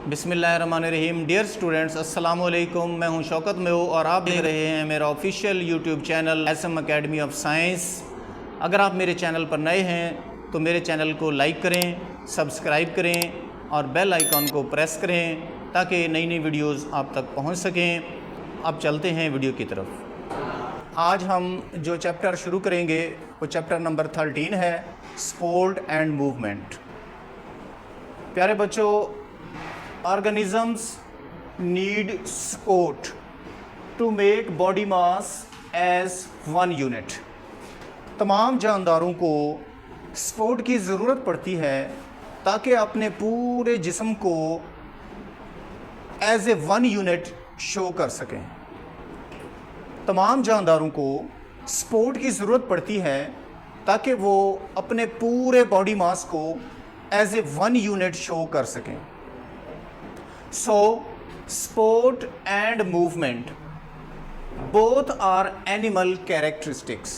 बिस्मिल्लाहिर्रहमानिर्रहीम। Dear students, अस्सलाम वालेकुम। मैं हूं शौकत मेहू और आप देख रहे हैं मेरा official YouTube channel SM academy of science. अगर आप मेरे चैनल पर नए हैं तो मेरे चैनल को लाइक करें, सब्सक्राइब करें और बेल आइकॉन को प्रेस करें ताकि नई नई वीडियोज़ आप तक पहुँच सकें। अब चलते हैं वीडियो की तरफ। आज हम जो चैप्टर शुरू करेंगे वो चैप्टर नंबर 13 है, स्पोर्ट एंड मूवमेंट। प्यारे बच्चों, organisms need sport to make body mass as one unit। तमाम जानदारों को स्पोर्ट की ज़रूरत पड़ती है ताकि अपने पूरे जिस्म को as a one unit show कर सकें। तमाम जानदारों को स्पोर्ट की ज़रूरत पड़ती है ताकि वो अपने पूरे बॉडी मास को as a one unit show कर सकें। So, sport and movement both are animal characteristics।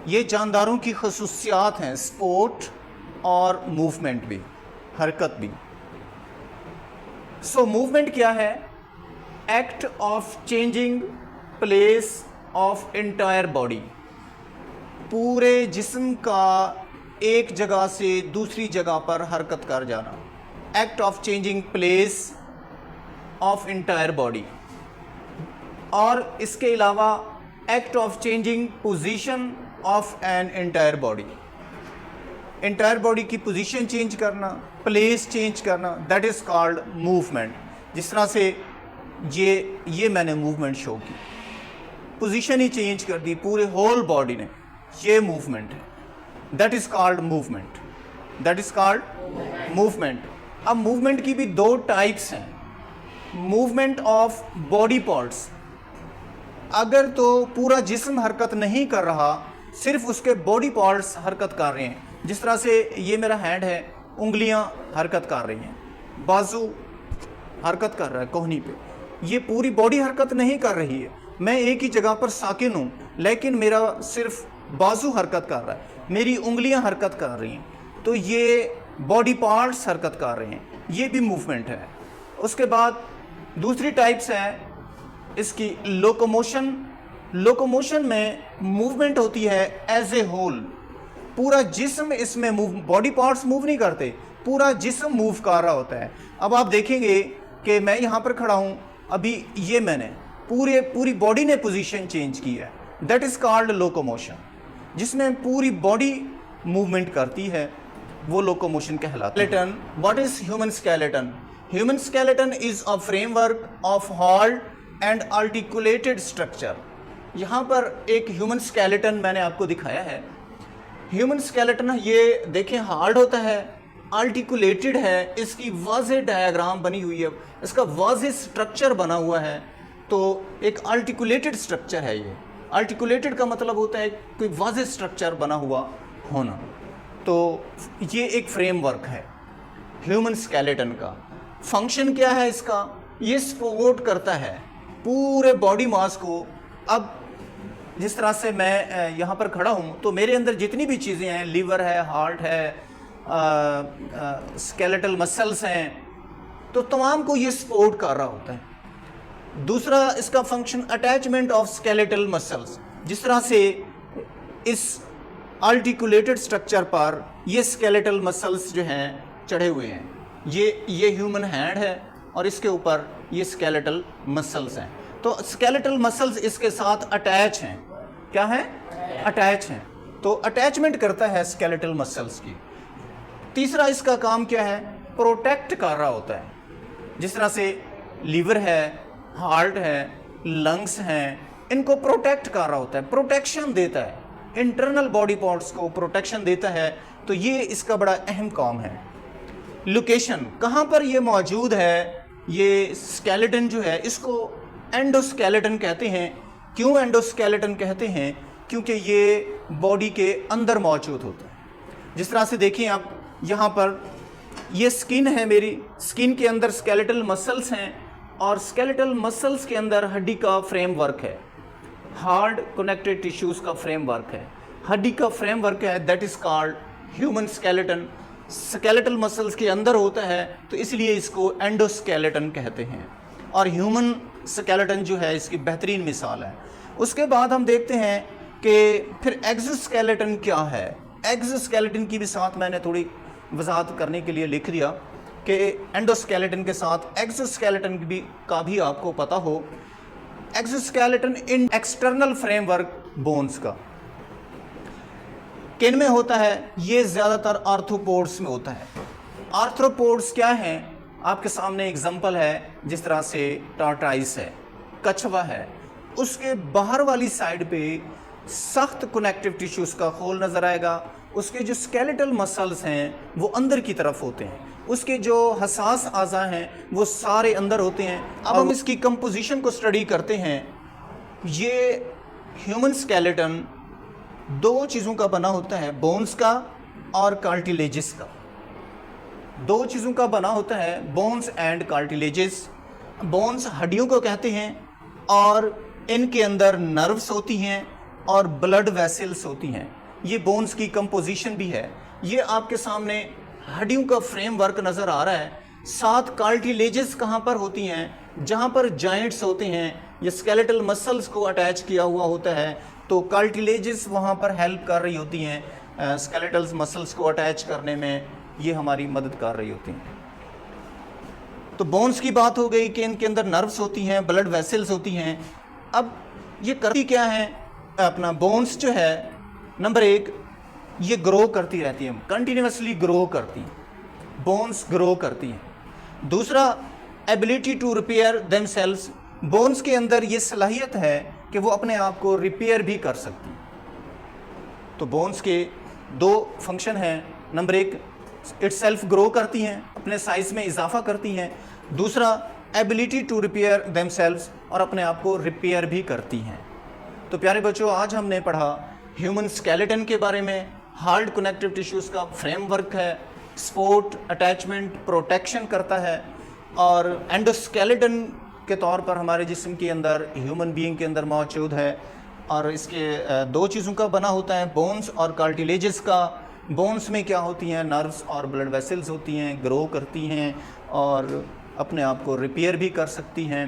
ये जानदारों की खसूसियात हैं, स्पोर्ट और मूवमेंट भी, हरकत भी। So, मूवमेंट क्या है? Act of changing place of entire body. पूरे जिस्म का एक जगह से दूसरी जगह पर हरकत कर जाना। Act of changing place of entire body. और इसके अलावा act of changing position of an entire body. Entire body की पोजीशन चेंज करना, प्लेस चेंज करना, दैट इज़ कॉल्ड मूवमेंट। जिस तरह से ये मैंने मूवमेंट शो की, पोजीशन ही चेंज कर दी पूरे होल बॉडी ने, ये मूवमेंट है। That is called movement. That is called movement. अब मूवमेंट की भी दो टाइप्स हैं। मूवमेंट ऑफ बॉडी पार्ट्स, अगर तो पूरा जिस्म हरकत नहीं कर रहा, सिर्फ उसके बॉडी पार्ट्स हरकत कर रहे हैं। जिस तरह से ये मेरा हैंड है, उंगलियां हरकत कर रही हैं, बाजू हरकत कर रहा है कोहनी पे, ये पूरी बॉडी हरकत नहीं कर रही है। मैं एक ही जगह पर साकिन हूँ लेकिन मेरा सिर्फ बाजू हरकत कर रहा है, मेरी उंगलियां हरकत कर रही हैं, तो ये बॉडी पार्ट्स हरकत कर रहे हैं, ये भी मूवमेंट है। उसके बाद दूसरी टाइप्स है इसकी लोकोमोशन। लोकोमोशन में मूवमेंट होती है एज ए होल, पूरा जिस्म इसमें मूव, बॉडी पार्ट्स मूव नहीं करते, पूरा जिस्म मूव कर रहा होता है। अब आप देखेंगे कि मैं यहाँ पर खड़ा हूँ, अभी ये मैंने पूरी बॉडी ने पोजीशन चेंज की है, दैट इज़ कॉल्ड लोकोमोशन। जिसमें पूरी बॉडी मूवमेंट करती है वो लोकोमोशन कहलाता है। Skeleton, what is human skeleton? Human skeleton is a framework of hard and articulated structure. यहाँ पर एक ह्यूमन स्केलेटन मैंने आपको दिखाया है। ह्यूमन स्केलेटन ये देखें, हार्ड होता है, आर्टिकुलेटेड है, इसकी वाज़ेह डायग्राम बनी हुई है, इसका वाज़ेह स्ट्रक्चर बना हुआ है। तो एक आर्टिकुलेटेड स्ट्रक्चर है ये। आर्टिकुलेटेड का मतलब होता है कोई वाज़ेह स्ट्रक्चर बना हुआ होना। तो ये एक फ्रेमवर्क है ह्यूमन स्केलेटन का। फंक्शन क्या है इसका? ये सपोर्ट करता है पूरे बॉडी मास को। अब जिस तरह से मैं यहाँ पर खड़ा हूँ तो मेरे अंदर जितनी भी चीज़ें हैं, लीवर है, हार्ट है, स्केलेटल मसल्स हैं, तो तमाम को ये सपोर्ट कर रहा होता है। दूसरा इसका function attachment of skeletal muscles. जिस तरह से इस आर्टिकुलेटेड स्ट्रक्चर पर ये स्केलेटल मसल्स जो हैं चढ़े हुए हैं, ये ह्यूमन हैंड है और इसके ऊपर ये स्केलेटल मसल्स हैं। तो स्केलेटल मसल्स इसके साथ अटैच हैं। क्या है? अटैच हैं। तो अटैचमेंट करता है स्केलेटल मसल्स की। तीसरा इसका काम क्या है? प्रोटेक्ट कर रहा होता है। जिस तरह से लीवर है, हार्ट है, लंग्स हैं, इनको प्रोटेक्ट कर रहा होता है, प्रोटेक्शन देता है, इंटरनल बॉडी पार्ट्स को प्रोटेक्शन देता है। तो ये इसका बड़ा अहम काम है। लोकेशन, कहाँ पर ये मौजूद है? ये स्केलेटन जो है इसको एंडोस्केलेटन कहते हैं। क्यों एंडोस्केलेटन कहते हैं? क्योंकि ये बॉडी के अंदर मौजूद होता है। जिस तरह से देखिए आप, यहाँ पर ये स्किन है मेरी, स्किन के अंदर स्केलेटल मसल्स हैं और स्केलेटल मसल्स के अंदर हड्डी का फ्रेमवर्क है, हार्ड कनेक्टेड टिश्यूज़ का फ्रेमवर्क है, हड्डी का फ्रेमवर्क है, that is called human skeleton. Skeletal muscles के अंदर होता है, तो इसलिए इसको एंडोस्केलेटन कहते हैं। और ह्यूमन स्केलेटन जो है इसकी बेहतरीन मिसाल है। उसके बाद हम देखते हैं कि फिर एक्सोस्केलेटन क्या है। एक्सोस्केलेटन की भी साथ मैंने थोड़ी वजाहत करने के लिए लिख दिया कि एंडोस्केलेटन के साथ एक्सोस्केलेटन का भी आपको पता हो। एक्सोस्केलेटन इन एक्सटर्नल फ्रेमवर्क बोन्स का किन में होता है? ये ज़्यादातर आर्थ्रोपोड्स में होता है। आर्थ्रोपोड्स क्या हैं? आपके सामने एग्जांपल है, जिस तरह से टार्टाइस है, कछवा है, उसके बाहर वाली साइड पे सख्त कनेक्टिव टिश्यूज का खोल नज़र आएगा। उसके जो स्केलेटल मसल्स हैं वो अंदर की तरफ होते हैं, उसके जो हसास आज़ा हैं वो सारे अंदर होते हैं। अब हम इसकी कंपोजिशन को स्टडी करते हैं। ये ह्यूमन स्केलेटन दो चीज़ों का बना होता है, बोन्स का और कार्टिलेजेस का। दो चीज़ों का बना होता है, बोन्स एंड कार्टिलेजेस। बोन्स हड्डियों को कहते हैं और इनके अंदर नर्व्स होती हैं और ब्लड वेसल्स होती हैं। ये बोन्स की कंपोजिशन भी है। ये आपके सामने हड्डियों का फ्रेमवर्क नज़र आ रहा है। साथ कार्टिलेजेस कहाँ पर होती हैं? जहाँ पर जॉइंट्स होते हैं, ये स्केलेटल मसल्स को अटैच किया हुआ होता है, तो कार्टिलेजेस वहाँ पर हेल्प कर रही होती हैं स्केलेटल मसल्स को अटैच करने में, ये हमारी मदद कर रही होती हैं। तो बोन्स की बात हो गई कि इनके अंदर नर्व्स होती हैं, ब्लड वेसल्स होती हैं। अब ये करती क्या है? अपना बोन्स जो है, नंबर एक, ये ग्रो करती रहती हैं, कंटिन्यूसली ग्रो करती हैं, बोन्स ग्रो करती हैं। दूसरा, ability to repair themselves. Bones के अंदर ये सलाहियत है कि वो अपने आप को रिपेयर भी कर सकती हैं। तो बोन्स के दो फंक्शन हैं। नंबर एक, इटसेल्फ ग्रो करती हैं, अपने साइज में इजाफा करती हैं। दूसरा, एबिलिटी टू रिपेयर देमसेल्व्स, और अपने आप को रिपेयर भी करती हैं। तो प्यारे बच्चों, आज हमने पढ़ा ह्यूमन स्केलेटन के बारे में। हार्ड कनेक्टिव टिश्यूज़ का फ्रेमवर्क है, सपोर्ट, अटैचमेंट, प्रोटेक्शन करता है। और एंडोस्केलेटन के तौर पर हमारे जिस्म के अंदर, ह्यूमन बीइंग के अंदर मौजूद है। और इसके दो चीज़ों का बना होता है, बोन्स और कार्टिलेजेस का। बोन्स में क्या होती हैं? नर्व्स और ब्लड वेसल्स होती हैं, ग्रो करती हैं और अपने आप को रिपेयर भी कर सकती हैं।